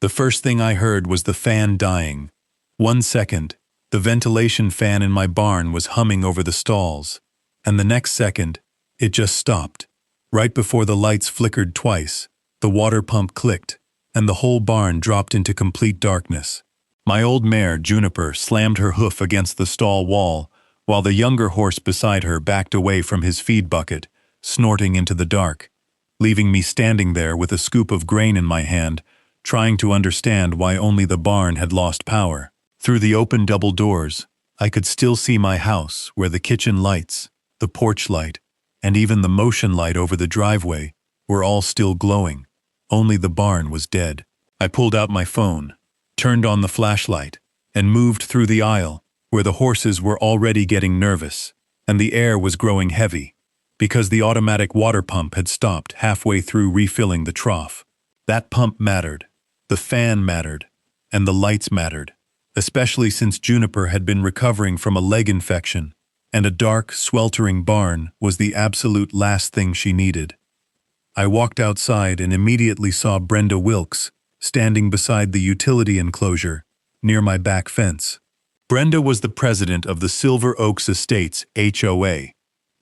The first thing I heard was the fan dying. 1 second, the ventilation fan in my barn was humming over the stalls, and the next second, it just stopped. Right before the lights flickered twice, the water pump clicked, and the whole barn dropped into complete darkness. My old mare, Juniper, slammed her hoof against the stall wall, while the younger horse beside her backed away from his feed bucket, snorting into the dark, leaving me standing there with a scoop of grain in my hand, trying to understand why only the barn had lost power. Through the open double doors, I could still see my house, where the kitchen lights, the porch light, and even the motion light over the driveway were all still glowing. Only the barn was dead. I pulled out my phone, turned on the flashlight, and moved through the aisle, where the horses were already getting nervous, and the air was growing heavy, because the automatic water pump had stopped halfway through refilling the trough. That pump mattered, the fan mattered, and the lights mattered, especially since Juniper had been recovering from a leg infection, and a dark, sweltering barn was the absolute last thing she needed. I walked outside and immediately saw Brenda Wilkes standing beside the utility enclosure near my back fence. Brenda was the president of the Silver Oaks Estates HOA,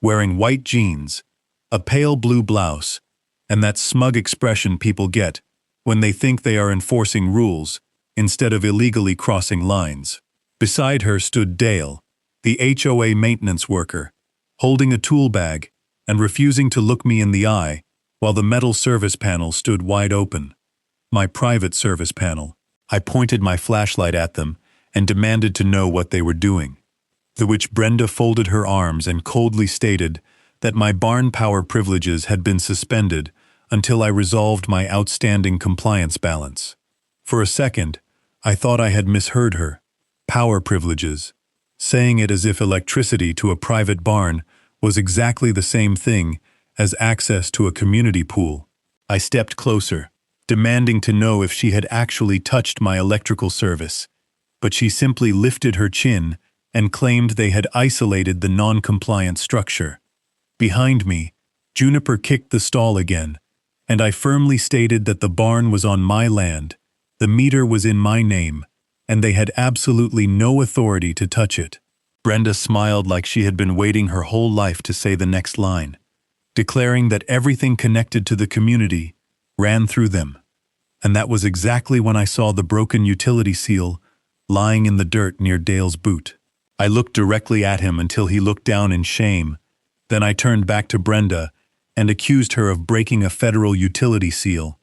wearing white jeans, a pale blue blouse, and that smug expression people get when they think they are enforcing rules instead of illegally crossing lines. Beside her stood Dale, the HOA maintenance worker, holding a tool bag and refusing to look me in the eye while the metal service panel stood wide open. My private service panel. I pointed my flashlight at them and demanded to know what they were doing, to which Brenda folded her arms and coldly stated that my barn power privileges had been suspended until I resolved my outstanding compliance balance. For a second, I thought I had misheard her. Power privileges. Saying it as if electricity to a private barn was exactly the same thing as access to a community pool. I stepped closer, demanding to know if she had actually touched my electrical service, but she simply lifted her chin and claimed they had isolated the non-compliant structure. Behind me, Juniper kicked the stall again, and I firmly stated that the barn was on my land, the meter was in my name, and they had absolutely no authority to touch it. Brenda smiled like she had been waiting her whole life to say the next line, declaring that everything connected to the community ran through them. And that was exactly when I saw the broken utility seal lying in the dirt near Dale's boot. I looked directly at him until he looked down in shame. Then I turned back to Brenda and accused her of breaking a federal utility seal,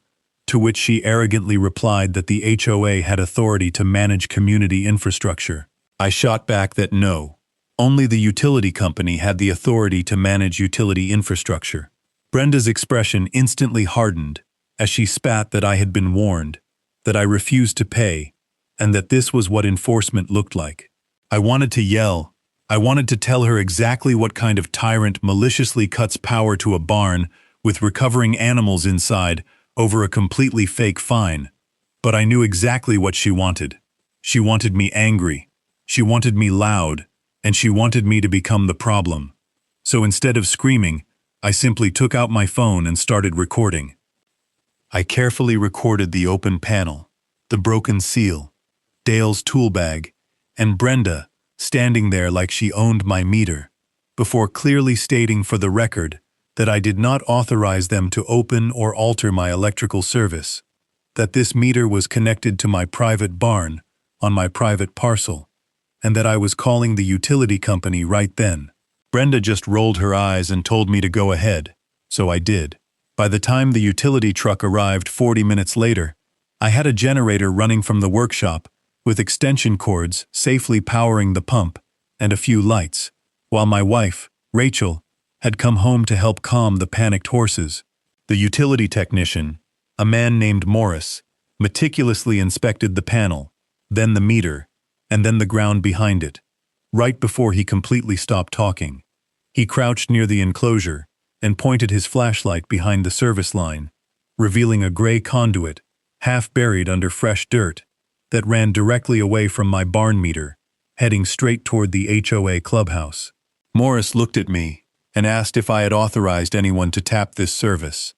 to which she arrogantly replied that the HOA had authority to manage community infrastructure. I shot back that no, only the utility company had the authority to manage utility infrastructure. Brenda's expression instantly hardened as she spat that I had been warned, that I refused to pay, and that this was what enforcement looked like. I wanted to yell. I wanted to tell her exactly what kind of tyrant maliciously cuts power to a barn with recovering animals inside over a completely fake fine. But I knew exactly what she wanted. She wanted me angry. She wanted me loud, and she wanted me to become the problem. So instead of screaming, I simply took out my phone and started recording. I carefully recorded the open panel, the broken seal, Dale's tool bag, and Brenda standing there like she owned my meter, before clearly stating for the record that I did not authorize them to open or alter my electrical service, that this meter was connected to my private barn on my private parcel, and that I was calling the utility company right then. Brenda just rolled her eyes and told me to go ahead, so I did. By the time the utility truck arrived 40 minutes later, I had a generator running from the workshop with extension cords safely powering the pump and a few lights, while my wife, Rachel, had come home to help calm the panicked horses. The utility technician, a man named Morris, meticulously inspected the panel, then the meter, and then the ground behind it. Right before he completely stopped talking, he crouched near the enclosure and pointed his flashlight behind the service line, revealing a gray conduit, half buried under fresh dirt, that ran directly away from my barn meter, heading straight toward the HOA clubhouse. Morris looked at me and asked if I had authorized anyone to tap this service,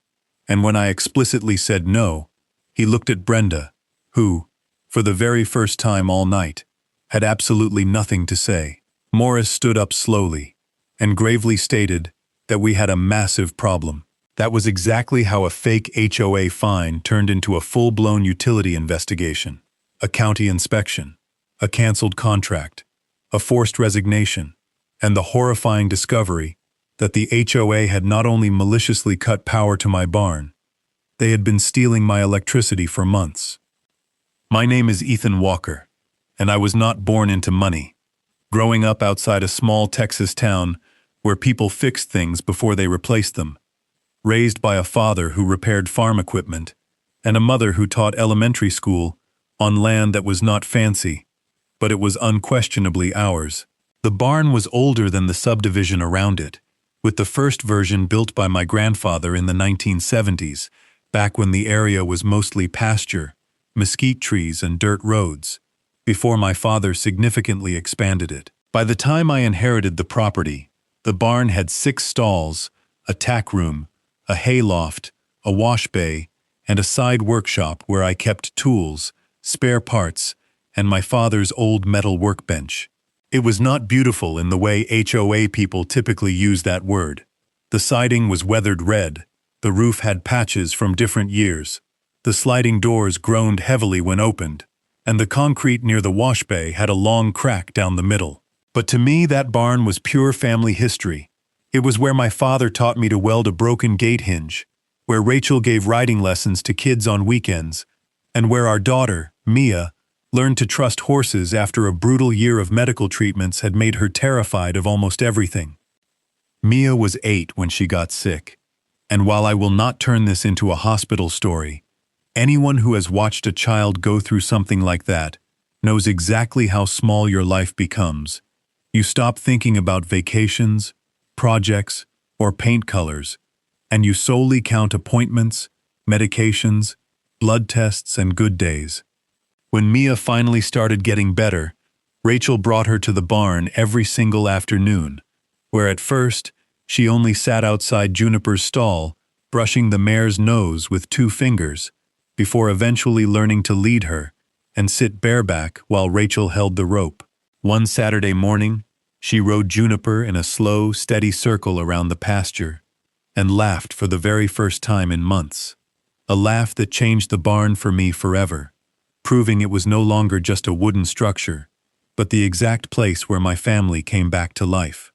and when I explicitly said no, he looked at Brenda, who, for the very first time all night, had absolutely nothing to say. Morris stood up slowly and gravely stated that we had a massive problem. That was exactly how a fake HOA fine turned into a full-blown utility investigation, a county inspection, a canceled contract, a forced resignation, and the horrifying discovery that the HOA had not only maliciously cut power to my barn, they had been stealing my electricity for months. My name is Ethan Walker, and I was not born into money. Growing up outside a small Texas town where people fixed things before they replaced them, raised by a father who repaired farm equipment and a mother who taught elementary school on land that was not fancy, but it was unquestionably ours. The barn was older than the subdivision around it, with the first version built by my grandfather in the 1970s, back when the area was mostly pasture, mesquite trees, and dirt roads, before my father significantly expanded it. By the time I inherited the property, the barn had 6 stalls, a tack room, a hayloft, a wash bay, and a side workshop where I kept tools, spare parts, and my father's old metal workbench. It was not beautiful in the way HOA people typically use that word. The siding was weathered red, the roof had patches from different years, the sliding doors groaned heavily when opened, and the concrete near the wash bay had a long crack down the middle. But to me, that barn was pure family history. It was where my father taught me to weld a broken gate hinge, where Rachel gave riding lessons to kids on weekends, and where our daughter, Mia, learned to trust horses after a brutal year of medical treatments had made her terrified of almost everything. Mia was 8 when she got sick, and while I will not turn this into a hospital story, anyone who has watched a child go through something like that knows exactly how small your life becomes. You stop thinking about vacations, projects, or paint colors, and you solely count appointments, medications, blood tests, and good days. When Mia finally started getting better, Rachel brought her to the barn every single afternoon, where at first she only sat outside Juniper's stall, brushing the mare's nose with 2 fingers, before eventually learning to lead her and sit bareback while Rachel held the rope. One Saturday morning, she rode Juniper in a slow, steady circle around the pasture and laughed for the very first time in months, a laugh that changed the barn for me forever, proving it was no longer just a wooden structure, but the exact place where my family came back to life.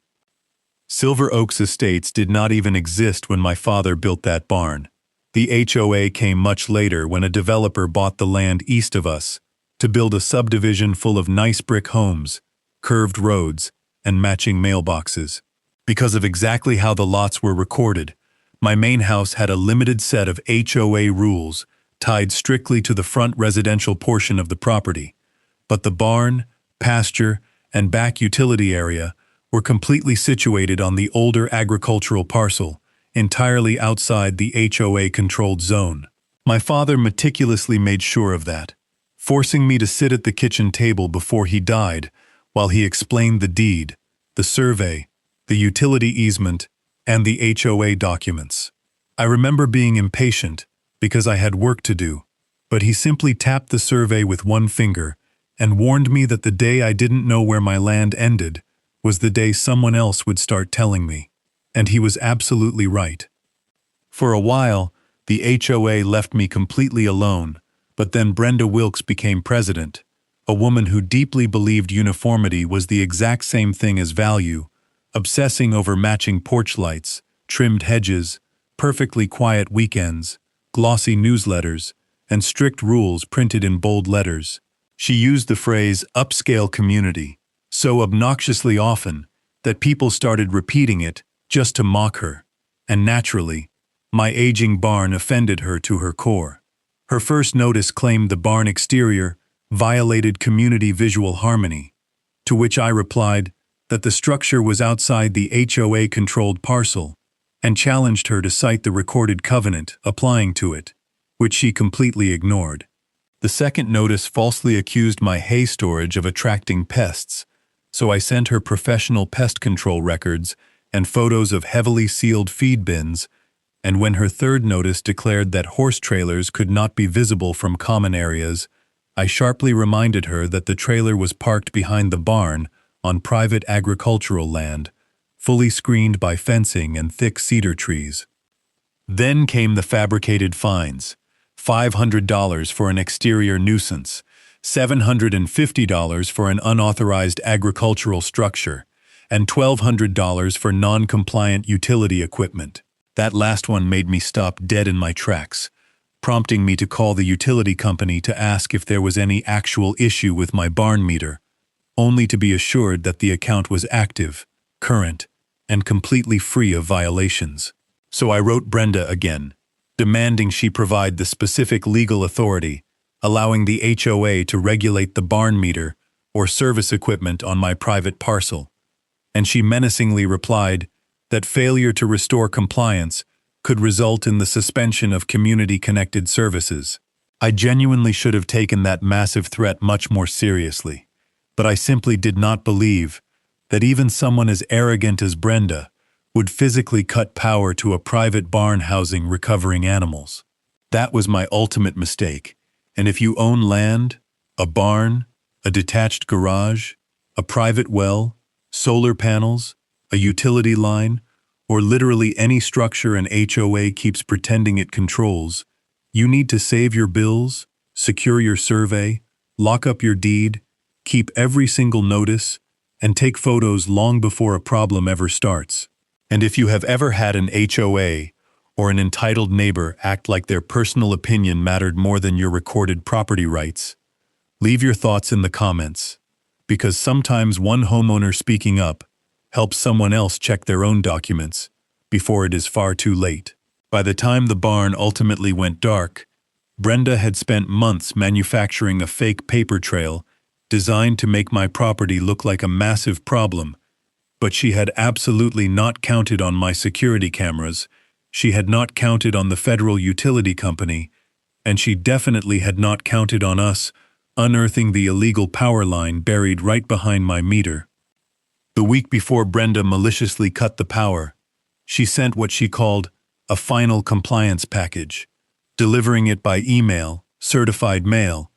Silver Oaks Estates did not even exist when my father built that barn. The HOA came much later when a developer bought the land east of us to build a subdivision full of nice brick homes, curved roads, and matching mailboxes. Because of exactly how the lots were recorded, my main house had a limited set of HOA rules tied strictly to the front residential portion of the property, but the barn, pasture, and back utility area were completely situated on the older agricultural parcel, entirely outside the HOA-controlled zone. My father meticulously made sure of that, forcing me to sit at the kitchen table before he died while he explained the deed, the survey, the utility easement, and the HOA documents. I remember being impatient because I had work to do, but he simply tapped the survey with one finger and warned me that the day I didn't know where my land ended was the day someone else would start telling me. And he was absolutely right. For a while, the HOA left me completely alone, but then Brenda Wilkes became president, a woman who deeply believed uniformity was the exact same thing as value, obsessing over matching porch lights, trimmed hedges, perfectly quiet weekends, glossy newsletters, and strict rules printed in bold letters. She used the phrase upscale community so obnoxiously often that people started repeating it just to mock her, and naturally, my aging barn offended her to her core. Her first notice claimed the barn exterior violated community visual harmony, to which I replied that the structure was outside the HOA-controlled parcel and challenged her to cite the recorded covenant applying to it, which she completely ignored. The second notice falsely accused my hay storage of attracting pests, so I sent her professional pest control records and photos of heavily sealed feed bins, and when her third notice declared that horse trailers could not be visible from common areas, I sharply reminded her that the trailer was parked behind the barn on private agricultural land, fully screened by fencing and thick cedar trees. Then came the fabricated fines: $500 for an exterior nuisance, $750 for an unauthorized agricultural structure, and $1,200 for non-compliant utility equipment. That last one made me stop dead in my tracks, prompting me to call the utility company to ask if there was any actual issue with my barn meter, only to be assured that the account was active, current, and completely free of violations. So I wrote Brenda again, demanding she provide the specific legal authority, allowing the HOA to regulate the barn meter or service equipment on my private parcel. And she menacingly replied that failure to restore compliance could result in the suspension of community-connected services. I genuinely should have taken that massive threat much more seriously, but I simply did not believe that even someone as arrogant as Brenda would physically cut power to a private barn housing recovering animals. That was my ultimate mistake, and if you own land, a barn, a detached garage, a private well, solar panels, a utility line, or literally any structure an HOA keeps pretending it controls, you need to save your bills, secure your survey, lock up your deed, keep every single notice, and take photos long before a problem ever starts. And if you have ever had an HOA or an entitled neighbor act like their personal opinion mattered more than your recorded property rights, leave your thoughts in the comments, because sometimes one homeowner speaking up helps someone else check their own documents before it is far too late. By the time the barn ultimately went dark, Brenda had spent months manufacturing a fake paper trail designed to make my property look like a massive problem, but she had absolutely not counted on my security cameras, she had not counted on the federal utility company, and she definitely had not counted on us unearthing the illegal power line buried right behind my meter. The week before Brenda maliciously cut the power, she sent what she called a final compliance package, delivering it by email, certified mail,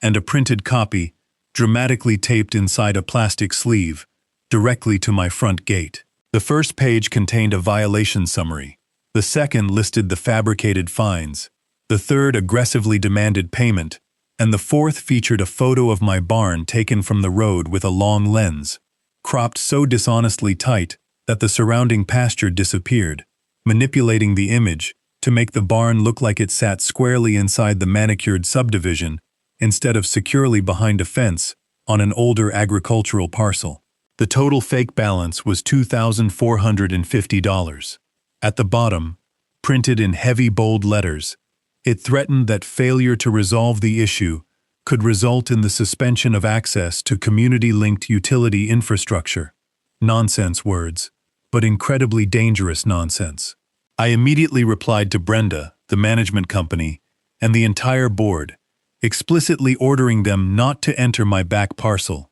and a printed copy dramatically taped inside a plastic sleeve directly to my front gate. The first page contained a violation summary. The second listed the fabricated fines. The third aggressively demanded payment, and the fourth featured a photo of my barn taken from the road with a long lens, cropped so dishonestly tight that the surrounding pasture disappeared, manipulating the image to make the barn look like it sat squarely inside the manicured subdivision instead of securely behind a fence on an older agricultural parcel. The total fake balance was $2,450. At the bottom, printed in heavy bold letters, it threatened that failure to resolve the issue could result in the suspension of access to community-linked utility infrastructure. Nonsense words, but incredibly dangerous nonsense. I immediately replied to Brenda, the management company, and the entire board, explicitly ordering them not to enter my back parcel,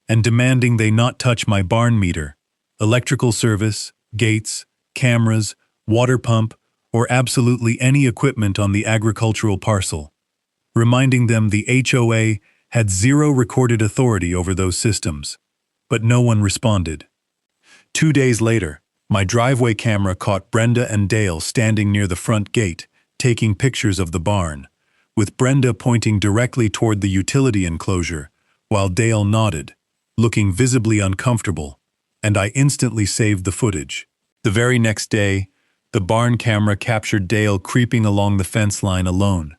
and demanding they not touch my barn meter, electrical service, gates, cameras, water pump, or absolutely any equipment on the agricultural parcel, reminding them the HOA had zero recorded authority over those systems. But no one responded. 2 days later, my driveway camera caught Brenda and Dale standing near the front gate, taking pictures of the barn, with Brenda pointing directly toward the utility enclosure, while Dale nodded, looking visibly uncomfortable, and I instantly saved the footage. The very next day, the barn camera captured Dale creeping along the fence line alone.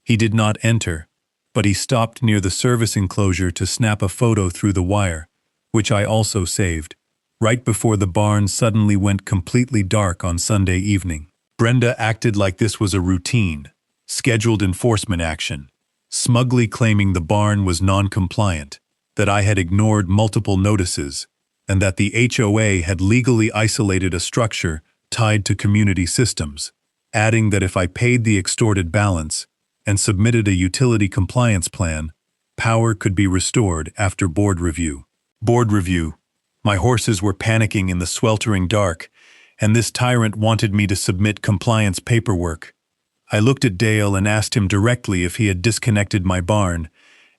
He did not enter, but he stopped near the service enclosure to snap a photo through the wire, which I also saved, right before the barn suddenly went completely dark on Sunday evening. Brenda acted like this was a routine, scheduled enforcement action, smugly claiming the barn was non-compliant, that I had ignored multiple notices, and that the HOA had legally isolated a structure tied to community systems, adding that if I paid the extorted balance and submitted a utility compliance plan, power could be restored after board review. Board review. My horses were panicking in the sweltering dark, and this tyrant wanted me to submit compliance paperwork. I looked at Dale and asked him directly if he had disconnected my barn,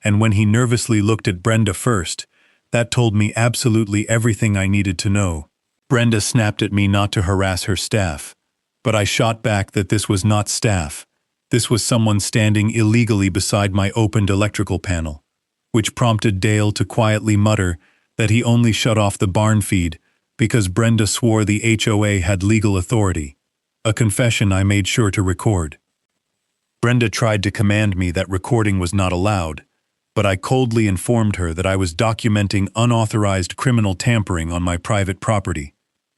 and when he nervously looked at Brenda first, that told me absolutely everything I needed to know. Brenda snapped at me not to harass her staff, but I shot back that this was not staff. This was someone standing illegally beside my opened electrical panel, which prompted Dale to quietly mutter that he only shut off the barn feed because Brenda swore the HOA had legal authority, a confession I made sure to record. Brenda tried to command me that recording was not allowed, but I coldly informed her that I was documenting unauthorized criminal tampering on my private property,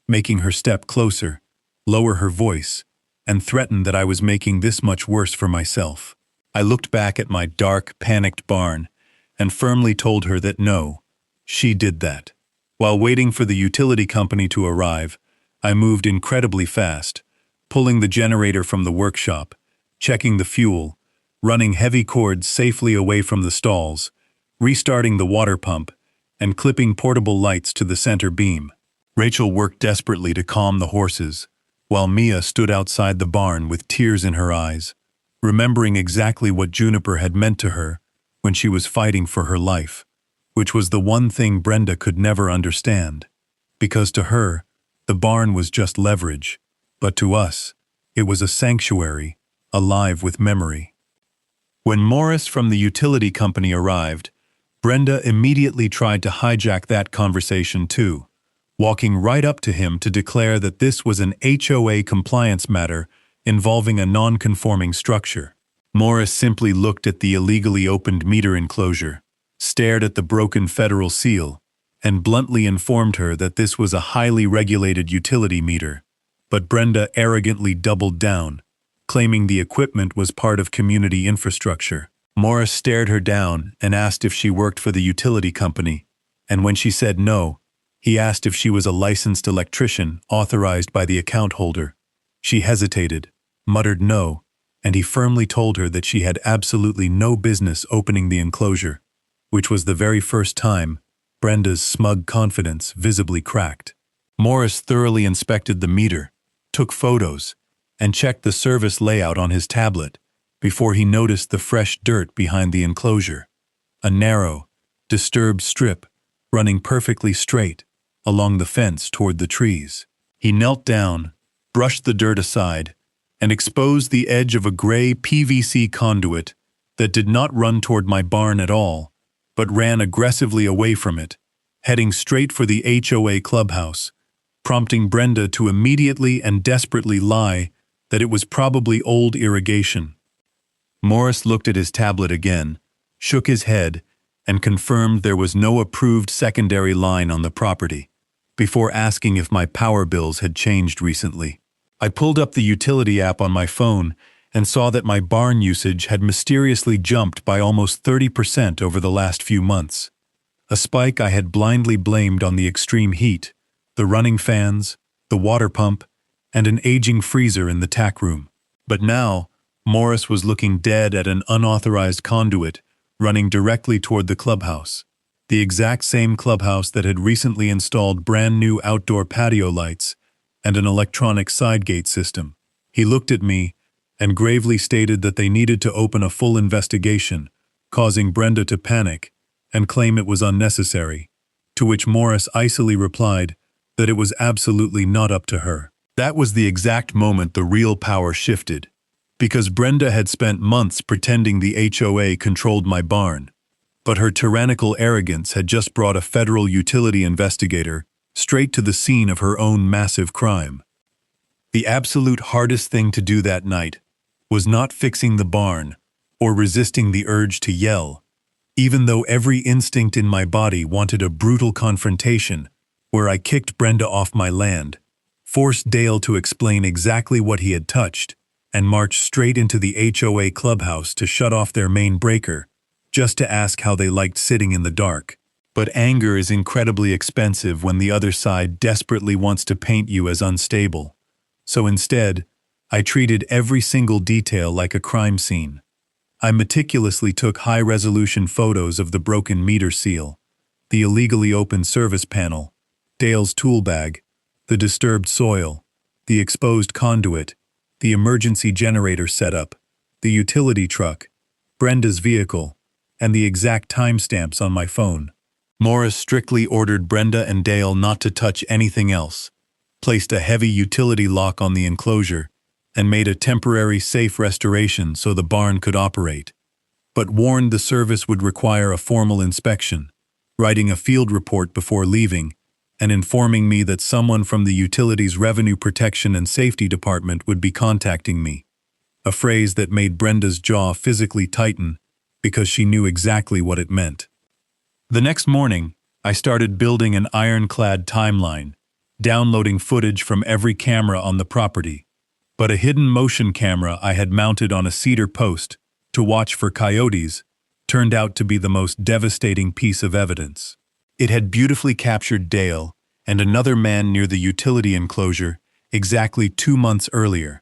making her step closer, lower her voice, and threaten that I was making this much worse for myself. I looked back at my dark, panicked barn and firmly told her that no, she did that. While waiting for the utility company to arrive, I moved incredibly fast, pulling the generator from the workshop, checking the fuel, running heavy cords safely away from the stalls, restarting the water pump, and clipping portable lights to the center beam. Rachel worked desperately to calm the horses, while Mia stood outside the barn with tears in her eyes, remembering exactly what Juniper had meant to her when she was fighting for her life, which was the one thing Brenda could never understand, because to her, the barn was just leverage, but to us, it was a sanctuary, alive with memory. When Morris from the utility company arrived, Brenda immediately tried to hijack that conversation too, walking right up to him to declare that this was an HOA compliance matter involving a non-conforming structure. Morris simply looked at the illegally opened meter enclosure, stared at the broken federal seal, and bluntly informed her that this was a highly regulated utility meter. But Brenda arrogantly doubled down, claiming the equipment was part of community infrastructure. Morris stared her down and asked if she worked for the utility company, and when she said no, he asked if she was a licensed electrician authorized by the account holder. She hesitated, muttered no, and he firmly told her that she had absolutely no business opening the enclosure, which was the very first time Brenda's smug confidence visibly cracked. Morris thoroughly inspected the meter, took photos, and checked the service layout on his tablet before he noticed the fresh dirt behind the enclosure, a narrow, disturbed strip running perfectly straight along the fence toward the trees. He knelt down, brushed the dirt aside, and exposed the edge of a gray PVC conduit that did not run toward my barn at all, but ran aggressively away from it, heading straight for the HOA clubhouse, prompting Brenda to immediately and desperately lie that it was probably old irrigation. Morris looked at his tablet again, shook his head, and confirmed there was no approved secondary line on the property, before asking if my power bills had changed recently. I pulled up the utility app on my phone and saw that my barn usage had mysteriously jumped by almost 30% over the last few months, a spike I had blindly blamed on the extreme heat, the running fans, the water pump, and an aging freezer in the tack room. But now, Morris was looking dead at an unauthorized conduit running directly toward the clubhouse, the exact same clubhouse that had recently installed brand new outdoor patio lights and an electronic side gate system. He looked at me and gravely stated that they needed to open a full investigation, causing Brenda to panic and claim it was unnecessary, to which Morris icily replied that it was absolutely not up to her. That was the exact moment the real power shifted, because Brenda had spent months pretending the HOA controlled my barn, but her tyrannical arrogance had just brought a federal utility investigator straight to the scene of her own massive crime. The absolute hardest thing to do that night was not fixing the barn or resisting the urge to yell, even though every instinct in my body wanted a brutal confrontation where I kicked Brenda off my land, forced Dale to explain exactly what he had touched, and marched straight into the HOA clubhouse to shut off their main breaker, just to ask how they liked sitting in the dark. But anger is incredibly expensive when the other side desperately wants to paint you as unstable. So instead, I treated every single detail like a crime scene. I meticulously took high-resolution photos of the broken meter seal, the illegally opened service panel, Dale's tool bag, the disturbed soil, the exposed conduit, the emergency generator setup, the utility truck, Brenda's vehicle, and the exact timestamps on my phone. Morris strictly ordered Brenda and Dale not to touch anything else, placed a heavy utility lock on the enclosure, and made a temporary safe restoration so the barn could operate, but warned the service would require a formal inspection, writing a field report before leaving, and informing me that someone from the utilities Revenue Protection and Safety Department would be contacting me, a phrase that made Brenda's jaw physically tighten because she knew exactly what it meant. The next morning, I started building an ironclad timeline, downloading footage from every camera on the property, but a hidden motion camera I had mounted on a cedar post to watch for coyotes turned out to be the most devastating piece of evidence. It had beautifully captured Dale and another man near the utility enclosure exactly 2 months earlier,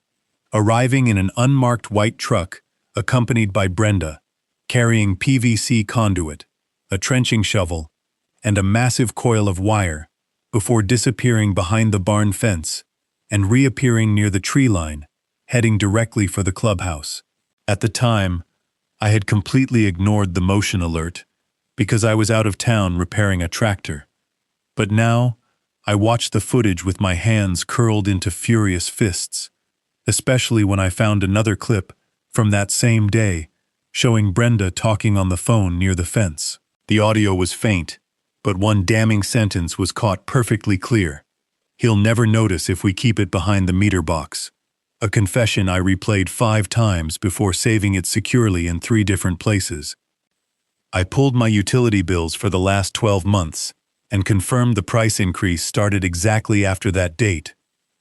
arriving in an unmarked white truck accompanied by Brenda, carrying PVC conduit, a trenching shovel, and a massive coil of wire, before disappearing behind the barn fence and reappearing near the tree line, heading directly for the clubhouse. At the time, I had completely ignored the motion alert because I was out of town repairing a tractor. But now, I watched the footage with my hands curled into furious fists, especially when I found another clip from that same day showing Brenda talking on the phone near the fence. The audio was faint, but one damning sentence was caught perfectly clear. "He'll never notice if we keep it behind the meter box." A confession I replayed 5 times before saving it securely in 3 different places. I pulled my utility bills for the last 12 months and confirmed the price increase started exactly after that date.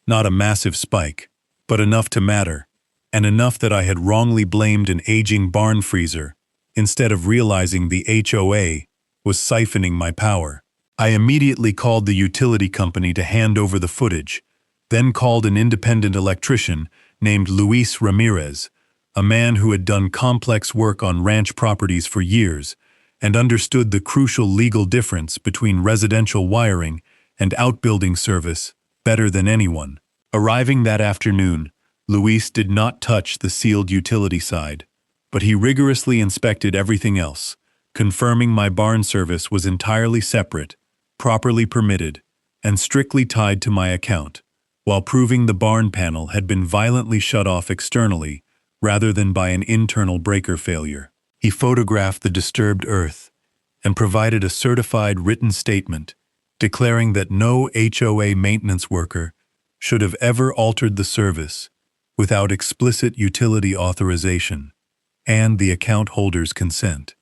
Not a massive spike, but enough to matter, and enough that I had wrongly blamed an aging barn freezer instead of realizing the HOA was siphoning my power. I immediately called the utility company to hand over the footage, then called an independent electrician named Luis Ramirez, a man who had done complex work on ranch properties for years and understood the crucial legal difference between residential wiring and outbuilding service better than anyone. Arriving that afternoon, Luis did not touch the sealed utility side, but he rigorously inspected everything else, confirming my barn service was entirely separate, properly permitted, and strictly tied to my account, while proving the barn panel had been violently shut off externally rather than by an internal breaker failure. He photographed the disturbed earth and provided a certified written statement declaring that no HOA maintenance worker should have ever altered the service without explicit utility authorization and the account holder's consent.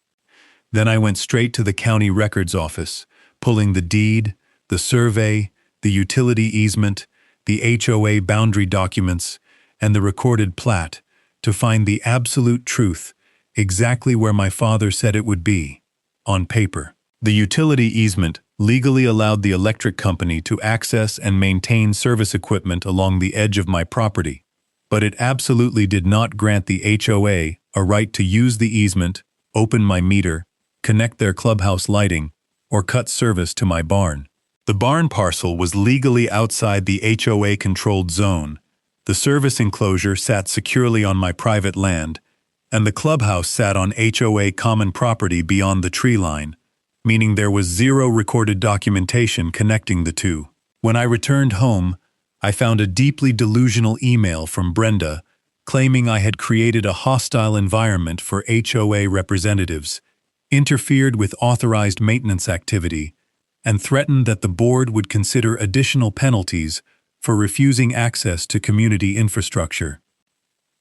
Then I went straight to the county records office, pulling the deed, the survey, the utility easement, the HOA boundary documents, and the recorded plat to find the absolute truth exactly where my father said it would be, on paper. The utility easement legally allowed the electric company to access and maintain service equipment along the edge of my property, but it absolutely did not grant the HOA a right to use the easement, open my meter, connect their clubhouse lighting, or cut service to my barn. The barn parcel was legally outside the HOA-controlled zone, the service enclosure sat securely on my private land, and the clubhouse sat on HOA common property beyond the tree line, meaning there was zero recorded documentation connecting the two. When I returned home, I found a deeply delusional email from Brenda claiming I had created a hostile environment for HOA representatives, interfered with authorized maintenance activity, and threatened that the board would consider additional penalties for refusing access to community infrastructure.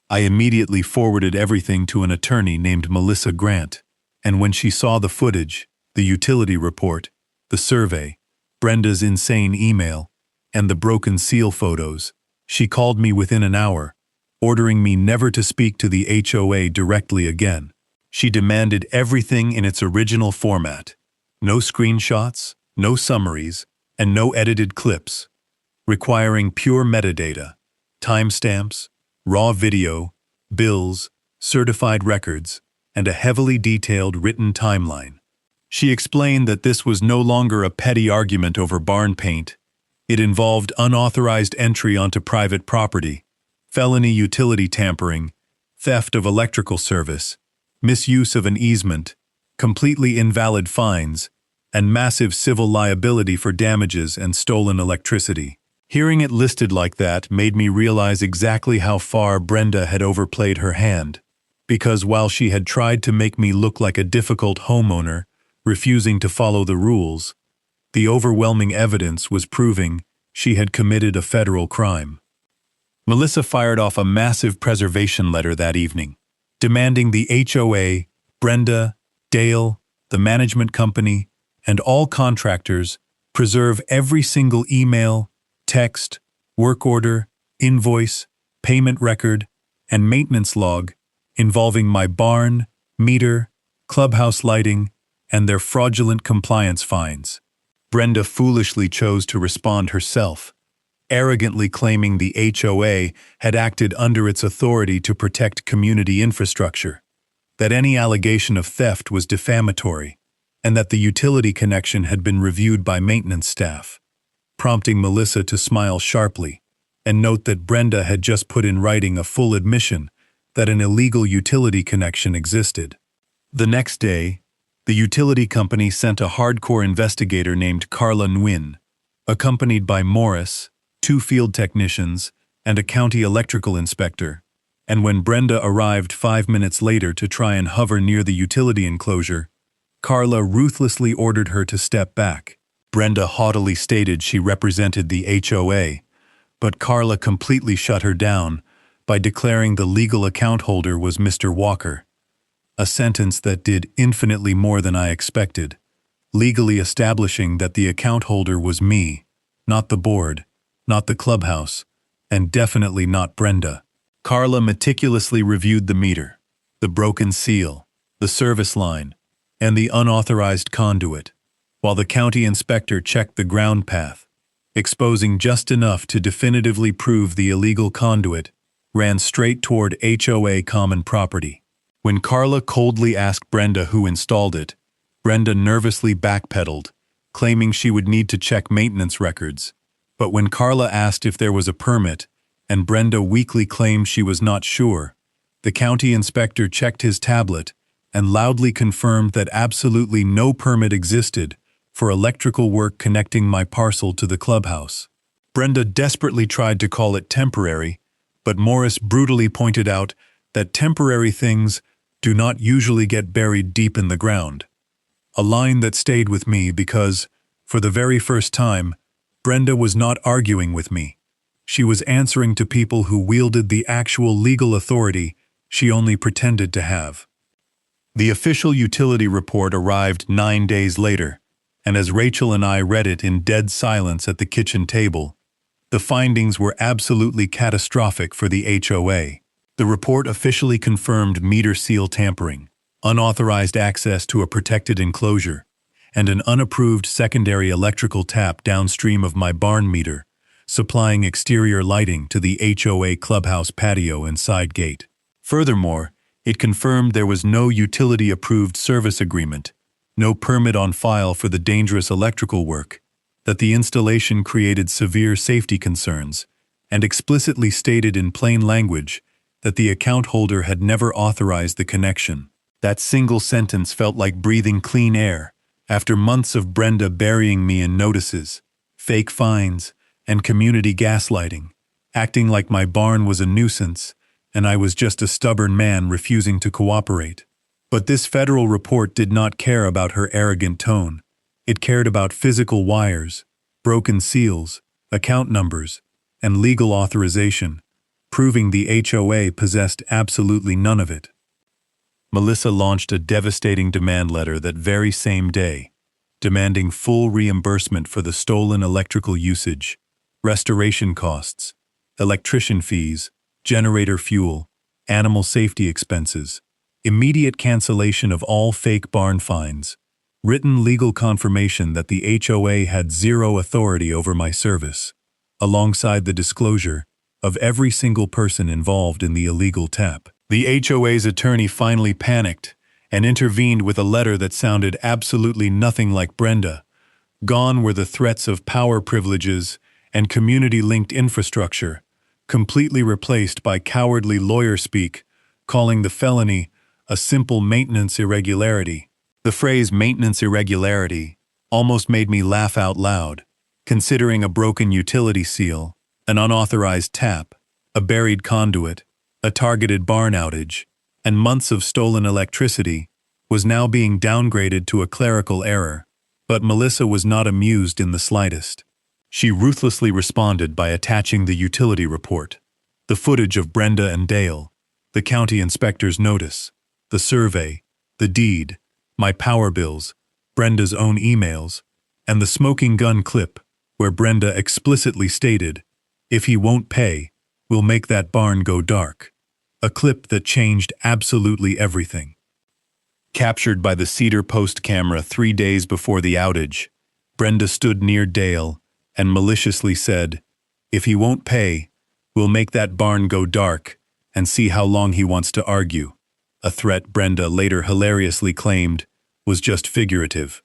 I immediately forwarded everything to an attorney named Melissa Grant, and when she saw the footage, the utility report, the survey, Brenda's insane email, and the broken seal photos, she called me within an hour, ordering me never to speak to the HOA directly again. She demanded everything in its original format, no screenshots, no summaries, and no edited clips, requiring pure metadata, timestamps, raw video, bills, certified records, and a heavily detailed written timeline. She explained that this was no longer a petty argument over barn paint. It involved unauthorized entry onto private property, felony utility tampering, theft of electrical service, misuse of an easement, completely invalid fines, and massive civil liability for damages and stolen electricity. Hearing it listed like that made me realize exactly how far Brenda had overplayed her hand, because while she had tried to make me look like a difficult homeowner, refusing to follow the rules, the overwhelming evidence was proving she had committed a federal crime. Melissa fired off a massive preservation letter that evening, demanding the HOA, Brenda, Dale, the management company, and all contractors preserve every single email, text, work order, invoice, payment record, and maintenance log involving my barn, meter, clubhouse lighting, and their fraudulent compliance fines. Brenda foolishly chose to respond herself, arrogantly claiming the HOA had acted under its authority to protect community infrastructure, that any allegation of theft was defamatory, and that the utility connection had been reviewed by maintenance staff, prompting Melissa to smile sharply and note that Brenda had just put in writing a full admission that an illegal utility connection existed. The next day, the utility company sent a hardcore investigator named Carla Nguyen, accompanied by Morris, 2 field technicians, and a county electrical inspector, and when Brenda arrived 5 minutes later to try and hover near the utility enclosure, Carla ruthlessly ordered her to step back. Brenda haughtily stated she represented the HOA, but Carla completely shut her down by declaring the legal account holder was Mr. Walker, a sentence that did infinitely more than I expected, legally establishing that the account holder was me, not the board, not the clubhouse, and definitely not Brenda. Carla meticulously reviewed the meter, the broken seal, the service line, and the unauthorized conduit, while the county inspector checked the ground path, exposing just enough to definitively prove the illegal conduit ran straight toward HOA common property. When Carla coldly asked Brenda who installed it, Brenda nervously backpedaled, claiming she would need to check maintenance records. But when Carla asked if there was a permit, and Brenda weakly claimed she was not sure, the county inspector checked his tablet and loudly confirmed that absolutely no permit existed for electrical work connecting my parcel to the clubhouse. Brenda desperately tried to call it temporary, but Morris brutally pointed out that temporary things do not usually get buried deep in the ground. A line that stayed with me because, for the very first time, Brenda was not arguing with me. She was answering to people who wielded the actual legal authority she only pretended to have. The official utility report arrived 9 days later, and as Rachel and I read it in dead silence at the kitchen table, the findings were absolutely catastrophic for the HOA. The report officially confirmed meter seal tampering, unauthorized access to a protected enclosure, and an unapproved secondary electrical tap downstream of my barn meter, supplying exterior lighting to the HOA clubhouse patio and side gate. Furthermore, it confirmed there was no utility-approved service agreement, no permit on file for the dangerous electrical work, that the installation created severe safety concerns, and explicitly stated in plain language that the account holder had never authorized the connection. That single sentence felt like breathing clean air after months of Brenda burying me in notices, fake fines, and community gaslighting, acting like my barn was a nuisance and I was just a stubborn man refusing to cooperate. But this federal report did not care about her arrogant tone. It cared about physical wires, broken seals, account numbers, and legal authorization, proving the HOA possessed absolutely none of it. Melissa launched a devastating demand letter that very same day, demanding full reimbursement for the stolen electrical usage, restoration costs, electrician fees, generator fuel, animal safety expenses, immediate cancellation of all fake barn fines, written legal confirmation that the HOA had zero authority over my service, alongside the disclosure of every single person involved in the illegal tap. The HOA's attorney finally panicked and intervened with a letter that sounded absolutely nothing like Brenda. Gone were the threats of power privileges and community-linked infrastructure, completely replaced by cowardly lawyer speak, calling the felony a simple maintenance irregularity. The phrase maintenance irregularity almost made me laugh out loud, considering a broken utility seal, an unauthorized tap, a buried conduit, a targeted barn outage, and months of stolen electricity was now being downgraded to a clerical error. But Melissa was not amused in the slightest. She ruthlessly responded by attaching the utility report, the footage of Brenda and Dale, the county inspector's notice, the survey, the deed, my power bills, Brenda's own emails, and the smoking gun clip where Brenda explicitly stated, "If he won't pay, we'll make that barn go dark." A clip that changed absolutely everything. Captured by the Cedar Post camera 3 days before the outage, Brenda stood near Dale and maliciously said, "If he won't pay, we'll make that barn go dark and see how long he wants to argue," a threat Brenda later hilariously claimed was just figurative,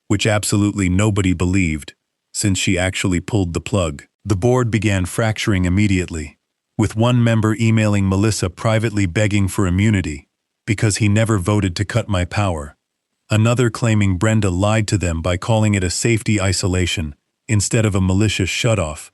which absolutely nobody believed, since she actually pulled the plug. The board began fracturing immediately, with one member emailing Melissa privately begging for immunity because he never voted to cut my power, another claiming Brenda lied to them by calling it a safety isolation instead of a malicious shutoff,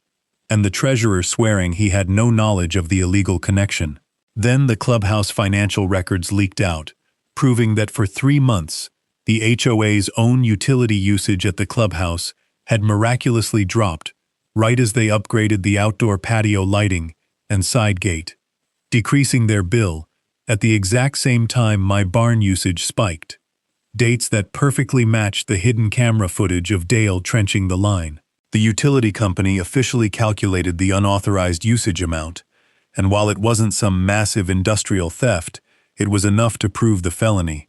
and the treasurer swearing he had no knowledge of the illegal connection. Then the clubhouse financial records leaked out, proving that for 3 months, the HOA's own utility usage at the clubhouse had miraculously dropped right as they upgraded the outdoor patio lighting and side gate, decreasing their bill at the exact same time my barn usage spiked, dates that perfectly matched the hidden camera footage of Dale trenching the line. The utility company officially calculated the unauthorized usage amount, and while it wasn't some massive industrial theft, it was enough to prove the felony,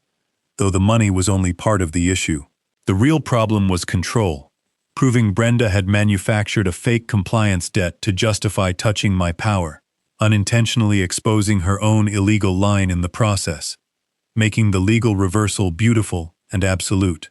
though the money was only part of the issue. The real problem was control, proving Brenda had manufactured a fake compliance debt to justify touching my power, unintentionally exposing her own illegal line in the process, making the legal reversal beautiful and absolute.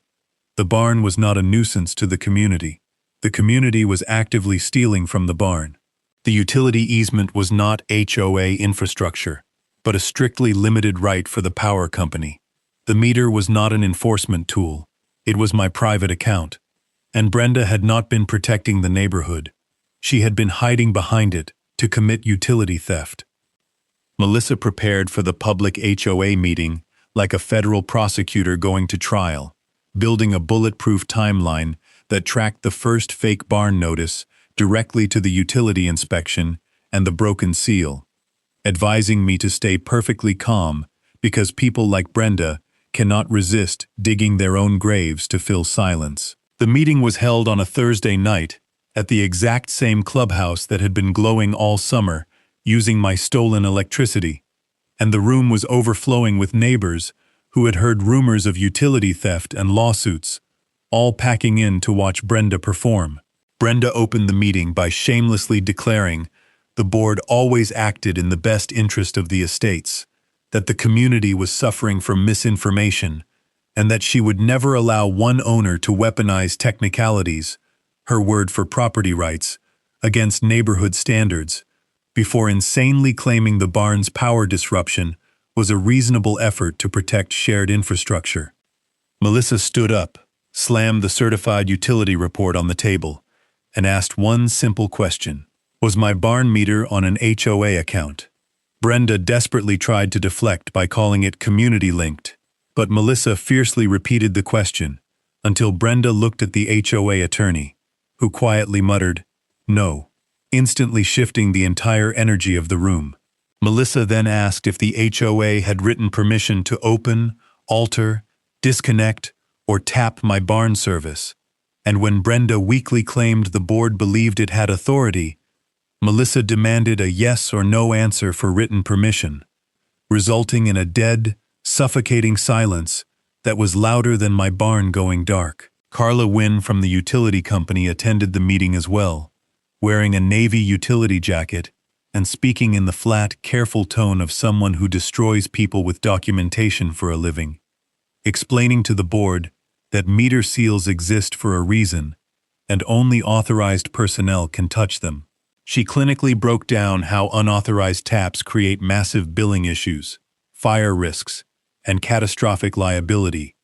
The barn was not a nuisance to the community. The community was actively stealing from the barn. The utility easement was not HOA infrastructure, but a strictly limited right for the power company. The meter was not an enforcement tool. It was my private account. And Brenda had not been protecting the neighborhood. She had been hiding behind it to commit utility theft. Melissa prepared for the public HOA meeting like a federal prosecutor going to trial, building a bulletproof timeline that tracked the first fake barn notice directly to the utility inspection and the broken seal, advising me to stay perfectly calm because people like Brenda cannot resist digging their own graves to fill silence. The meeting was held on a Thursday night at the exact same clubhouse that had been glowing all summer using my stolen electricity, and the room was overflowing with neighbors who had heard rumors of utility theft and lawsuits, all packing in to watch Brenda perform. Brenda opened the meeting by shamelessly declaring the board always acted in the best interest of the estates, that the community was suffering from misinformation, and that she would never allow one owner to weaponize technicalities, her word for property rights, against neighborhood standards, before insanely claiming the barn's power disruption was a reasonable effort to protect shared infrastructure. Melissa stood up, slammed the certified utility report on the table, and asked one simple question. Was my barn meter on an HOA account? Brenda desperately tried to deflect by calling it community-linked, but Melissa fiercely repeated the question until Brenda looked at the HOA attorney, who quietly muttered, "No," instantly shifting the entire energy of the room. Melissa then asked if the HOA had written permission to open, alter, disconnect, or tap my barn service, and when Brenda weakly claimed the board believed it had authority, Melissa demanded a yes or no answer for written permission, resulting in a dead, suffocating silence that was louder than my barn going dark. Carla Wynn from the utility company attended the meeting as well, wearing a navy utility jacket and speaking in the flat, careful tone of someone who destroys people with documentation for a living, explaining to the board that meter seals exist for a reason and only authorized personnel can touch them. She clinically broke down how unauthorized taps create massive billing issues, fire risks, and catastrophic liability,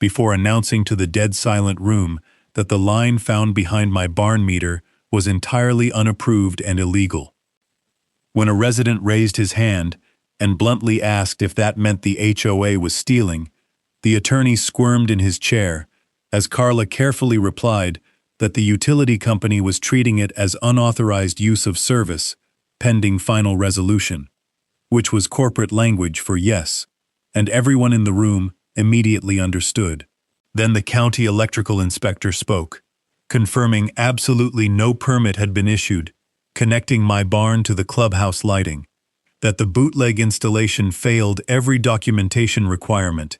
before announcing to the dead-silent room that the line found behind my barn meter was entirely unapproved and illegal. When a resident raised his hand and bluntly asked if that meant the HOA was stealing, the attorney squirmed in his chair as Carla carefully replied that the utility company was treating it as unauthorized use of service, pending final resolution, which was corporate language for yes, and everyone in the room immediately understood. Then the county electrical inspector spoke, confirming absolutely no permit had been issued, connecting my barn to the clubhouse lighting, that the bootleg installation failed every documentation requirement,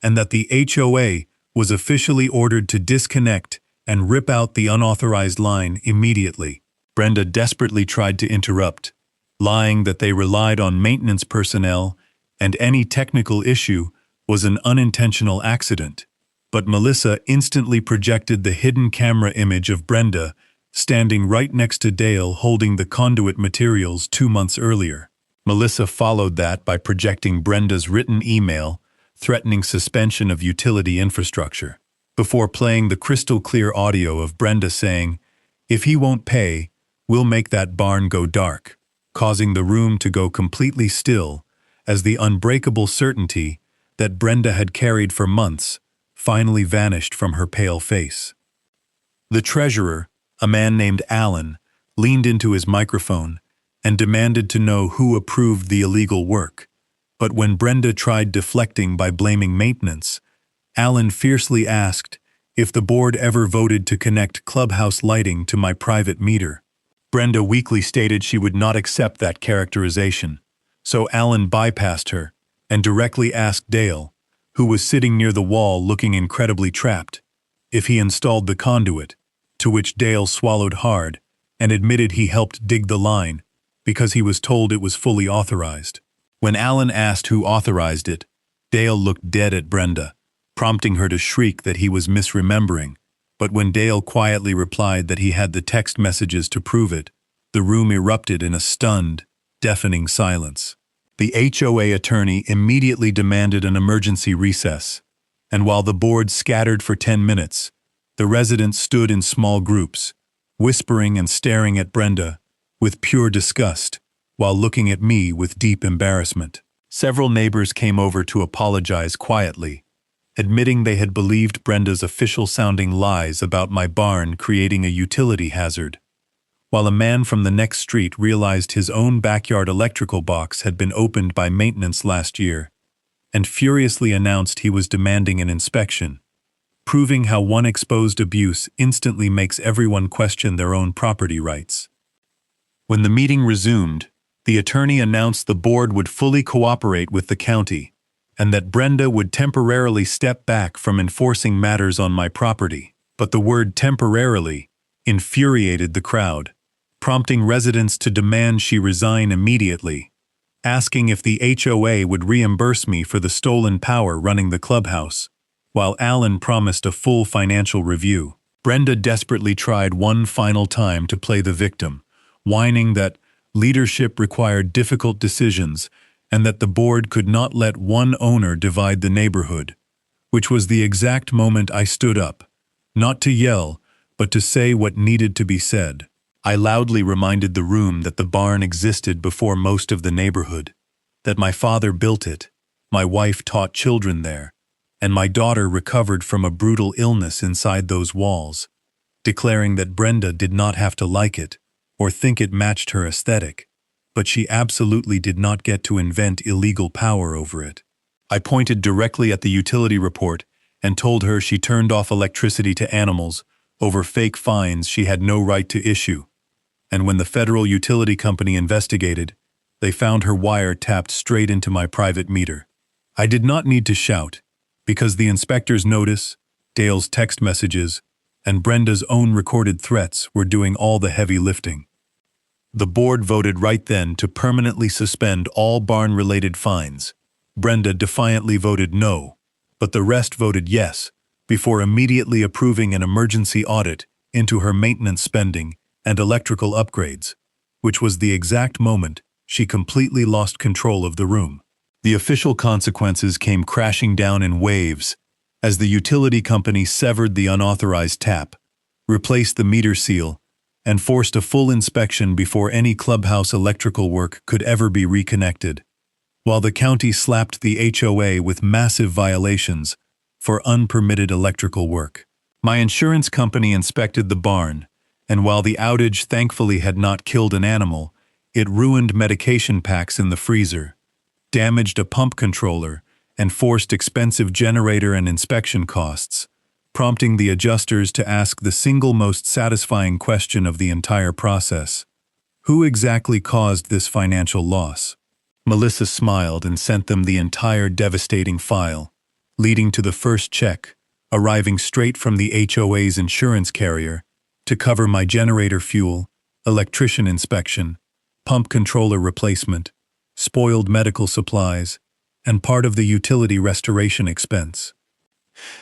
and that the HOA was officially ordered to disconnect and rip out the unauthorized line immediately. Brenda desperately tried to interrupt, lying that they relied on maintenance personnel and any technical issue was an unintentional accident. But Melissa instantly projected the hidden camera image of Brenda standing right next to Dale holding the conduit materials 2 months earlier. Melissa followed that by projecting Brenda's written email threatening suspension of utility infrastructure, before playing the crystal-clear audio of Brenda saying, "If he won't pay, we'll make that barn go dark," causing the room to go completely still as the unbreakable certainty that Brenda had carried for months finally vanished from her pale face. The treasurer, a man named Alan, leaned into his microphone and demanded to know who approved the illegal work. But when Brenda tried deflecting by blaming maintenance, Alan fiercely asked if the board ever voted to connect clubhouse lighting to my private meter. Brenda weakly stated she would not accept that characterization, so Alan bypassed her and directly asked Dale, who was sitting near the wall looking incredibly trapped, if he installed the conduit, to which Dale swallowed hard and admitted he helped dig the line because he was told it was fully authorized. When Alan asked who authorized it, Dale looked dead at Brenda, prompting her to shriek that he was misremembering. But when Dale quietly replied that he had the text messages to prove it, the room erupted in a stunned, deafening silence. The HOA attorney immediately demanded an emergency recess, and while the board scattered for 10 minutes, the residents stood in small groups, whispering and staring at Brenda with pure disgust, while looking at me with deep embarrassment. Several neighbors came over to apologize quietly, admitting they had believed Brenda's official-sounding lies about my barn creating a utility hazard, while a man from the next street realized his own backyard electrical box had been opened by maintenance last year, and furiously announced he was demanding an inspection, proving how one exposed abuse instantly makes everyone question their own property rights. When the meeting resumed, the attorney announced the board would fully cooperate with the county, and that Brenda would temporarily step back from enforcing matters on my property. But the word temporarily infuriated the crowd, prompting residents to demand she resign immediately, asking if the HOA would reimburse me for the stolen power running the clubhouse, while Alan promised a full financial review. Brenda desperately tried one final time to play the victim, whining that leadership required difficult decisions and that the board could not let one owner divide the neighborhood, which was the exact moment I stood up, not to yell, but to say what needed to be said. I loudly reminded the room that the barn existed before most of the neighborhood, that my father built it, my wife taught children there, and my daughter recovered from a brutal illness inside those walls, declaring that Brenda did not have to like it or think it matched her aesthetic, but she absolutely did not get to invent illegal power over it. I pointed directly at the utility report and told her she turned off electricity to animals over fake fines she had no right to issue, and when the federal utility company investigated, they found her wire tapped straight into my private meter. I did not need to shout, because the inspector's notice, Dale's text messages, and Brenda's own recorded threats were doing all the heavy lifting. The board voted right then to permanently suspend all barn-related fines. Brenda defiantly voted no, but the rest voted yes, before immediately approving an emergency audit into her maintenance spending and electrical upgrades, which was the exact moment she completely lost control of the room. The official consequences came crashing down in waves as the utility company severed the unauthorized tap, replaced the meter seal, and forced a full inspection before any clubhouse electrical work could ever be reconnected, while the county slapped the HOA with massive violations for unpermitted electrical work. My insurance company inspected the barn, and while the outage thankfully had not killed an animal, it ruined medication packs in the freezer, damaged a pump controller, and forced expensive generator and inspection costs, prompting the adjusters to ask the single most satisfying question of the entire process: who exactly caused this financial loss? Melissa smiled and sent them the entire devastating file, leading to the first check, arriving straight from the HOA's insurance carrier, to cover my generator fuel, electrician inspection, pump controller replacement, spoiled medical supplies, and part of the utility restoration expense.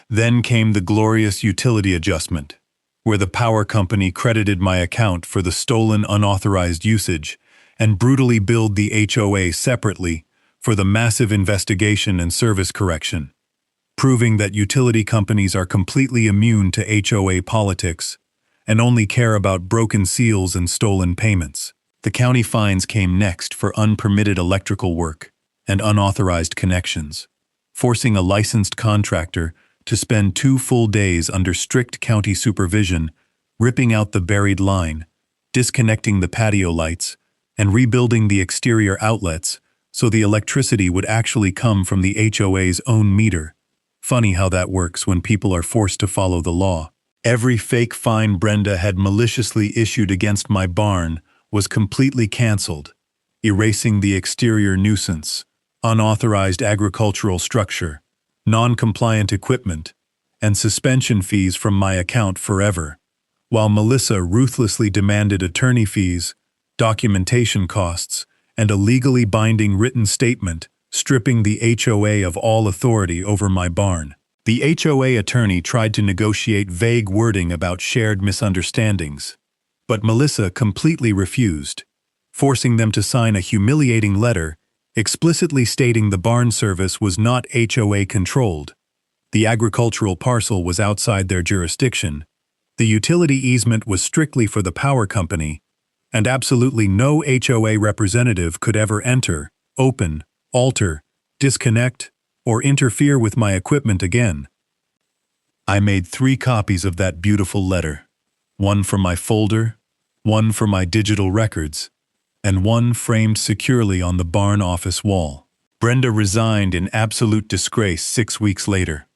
Then came the glorious utility adjustment, where the power company credited my account for the stolen unauthorized usage and brutally billed the HOA separately for the massive investigation and service correction, proving that utility companies are completely immune to HOA politics and only care about broken seals and stolen payments. The county fines came next for unpermitted electrical work and unauthorized connections, forcing a licensed contractor to spend 2 full days under strict county supervision, ripping out the buried line, disconnecting the patio lights, and rebuilding the exterior outlets so the electricity would actually come from the HOA's own meter. Funny how that works when people are forced to follow the law. Every fake fine Brenda had maliciously issued against my barn was completely canceled, erasing the exterior nuisance, unauthorized agricultural structure, non-compliant equipment, and suspension fees from my account forever, while Melissa ruthlessly demanded attorney fees, documentation costs, and a legally binding written statement stripping the HOA of all authority over my barn. The HOA attorney tried to negotiate vague wording about shared misunderstandings, but Melissa completely refused, forcing them to sign a humiliating letter explicitly stating the barn service was not HOA controlled. The agricultural parcel was outside their jurisdiction. The utility easement was strictly for the power company, and absolutely no HOA representative could ever enter, open, alter, disconnect, or interfere with my equipment again. I made 3 copies of that beautiful letter, one for my folder, one for my digital records, and one framed securely on the barn office wall. Brenda resigned in absolute disgrace 6 weeks later,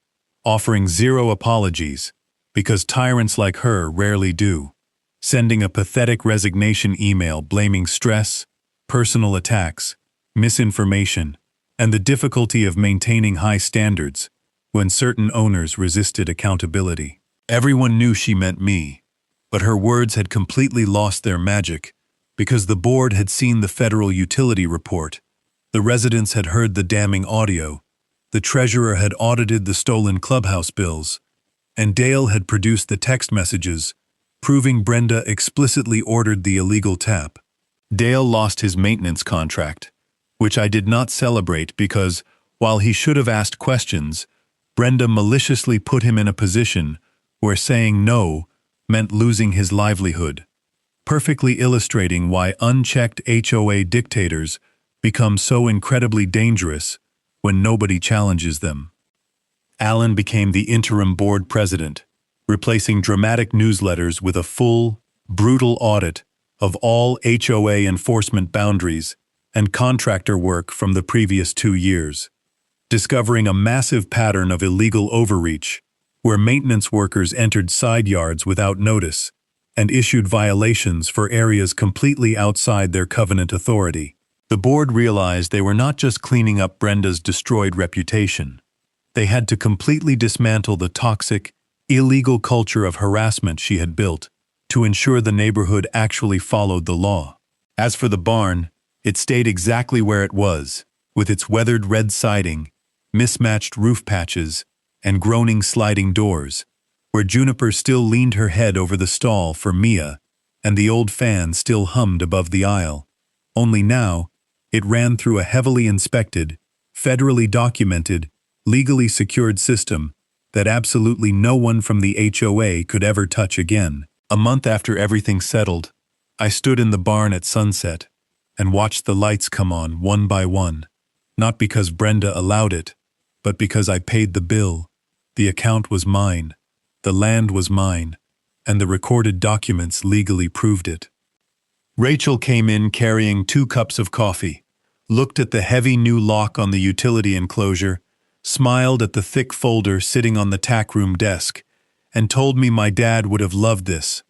offering 0 apologies, because tyrants like her rarely do, sending a pathetic resignation email blaming stress, personal attacks, misinformation, and the difficulty of maintaining high standards when certain owners resisted accountability. Everyone knew she meant me, but her words had completely lost their magic because the board had seen the federal utility report, the residents had heard the damning audio, the treasurer had audited the stolen clubhouse bills, and Dale had produced the text messages proving Brenda explicitly ordered the illegal tap. Dale lost his maintenance contract, which I did not celebrate because, while he should have asked questions, Brenda maliciously put him in a position where saying no meant losing his livelihood, perfectly illustrating why unchecked HOA dictators become so incredibly dangerous when nobody challenges them. Alan became the interim board president, replacing dramatic newsletters with a full, brutal audit of all HOA enforcement boundaries and contractor work from the previous 2 years, discovering a massive pattern of illegal overreach where maintenance workers entered side yards without notice and issued violations for areas completely outside their covenant authority. The board realized they were not just cleaning up Brenda's destroyed reputation. They had to completely dismantle the toxic, illegal culture of harassment she had built to ensure the neighborhood actually followed the law. As for the barn, it stayed exactly where it was, with its weathered red siding, mismatched roof patches, and groaning sliding doors, where Juniper still leaned her head over the stall for Mia, and the old fan still hummed above the aisle. Only now, it ran through a heavily inspected, federally documented, legally secured system that absolutely no one from the HOA could ever touch again. A month after everything settled, I stood in the barn at sunset and watched the lights come on one by one, not because Brenda allowed it, but because I paid the bill. The account was mine, the land was mine, and the recorded documents legally proved it. Rachel came in carrying 2 cups of coffee, looked at the heavy new lock on the utility enclosure, smiled at the thick folder sitting on the tack room desk, and told me my dad would have loved this.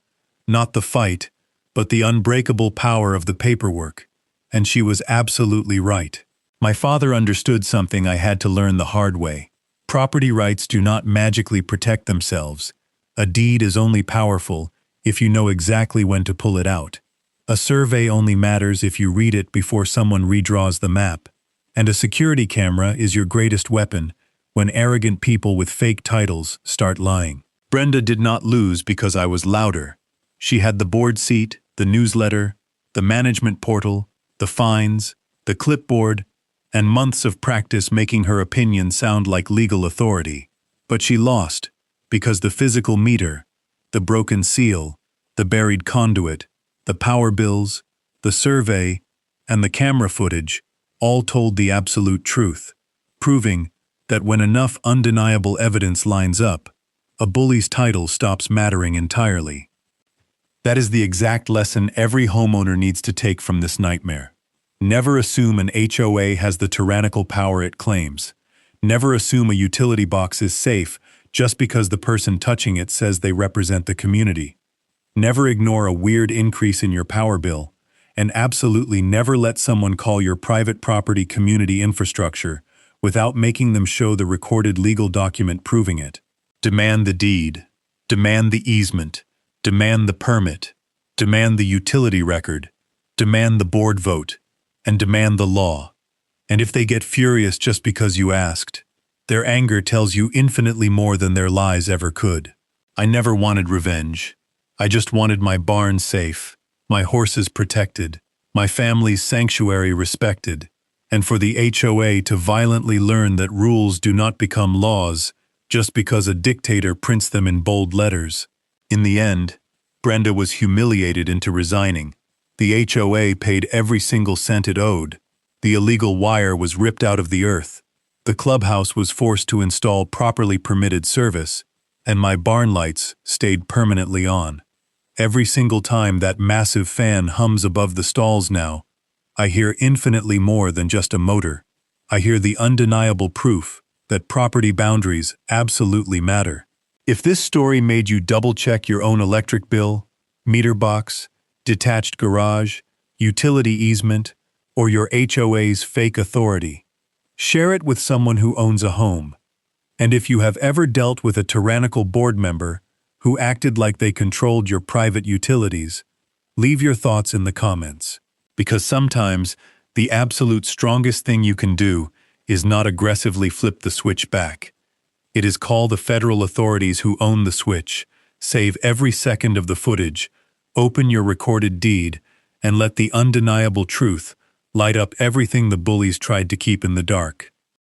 Not the fight, but the unbreakable power of the paperwork. And she was absolutely right. My father understood something I had to learn the hard way. Property rights do not magically protect themselves. A deed is only powerful if you know exactly when to pull it out. A survey only matters if you read it before someone redraws the map. And a security camera is your greatest weapon when arrogant people with fake titles start lying. Brenda did not lose because I was louder. She had the board seat, the newsletter, the management portal, the fines, the clipboard, and months of practice making her opinion sound like legal authority. But she lost because the physical meter, the broken seal, the buried conduit, the power bills, the survey, and the camera footage all told the absolute truth, proving that when enough undeniable evidence lines up, a bully's title stops mattering entirely. That is the exact lesson every homeowner needs to take from this nightmare. Never assume an HOA has the tyrannical power it claims. Never assume a utility box is safe just because the person touching it says they represent the community. Never ignore a weird increase in your power bill, and absolutely never let someone call your private property community infrastructure without making them show the recorded legal document proving it. Demand the deed, demand the easement, demand the permit, demand the utility record, demand the board vote, and demand the law. And if they get furious just because you asked, their anger tells you infinitely more than their lies ever could. I never wanted revenge. I just wanted my barn safe, my horses protected, my family's sanctuary respected, and for the HOA to violently learn that rules do not become laws just because a dictator prints them in bold letters. In the end, Brenda was humiliated into resigning. The HOA paid every single cent it owed. The illegal wire was ripped out of the earth. The clubhouse was forced to install properly permitted service, and my barn lights stayed permanently on. Every single time that massive fan hums above the stalls now, I hear infinitely more than just a motor. I hear the undeniable proof that property boundaries absolutely matter. If this story made you double-check your own electric bill, meter box, detached garage, utility easement, or your HOA's fake authority, share it with someone who owns a home. And if you have ever dealt with a tyrannical board member who acted like they controlled your private utilities, leave your thoughts in the comments. Because sometimes the absolute strongest thing you can do is not aggressively flip the switch back. It is call the federal authorities who own the switch, save every second of the footage, open your recorded deed, and let the undeniable truth light up everything the bullies tried to keep in the dark.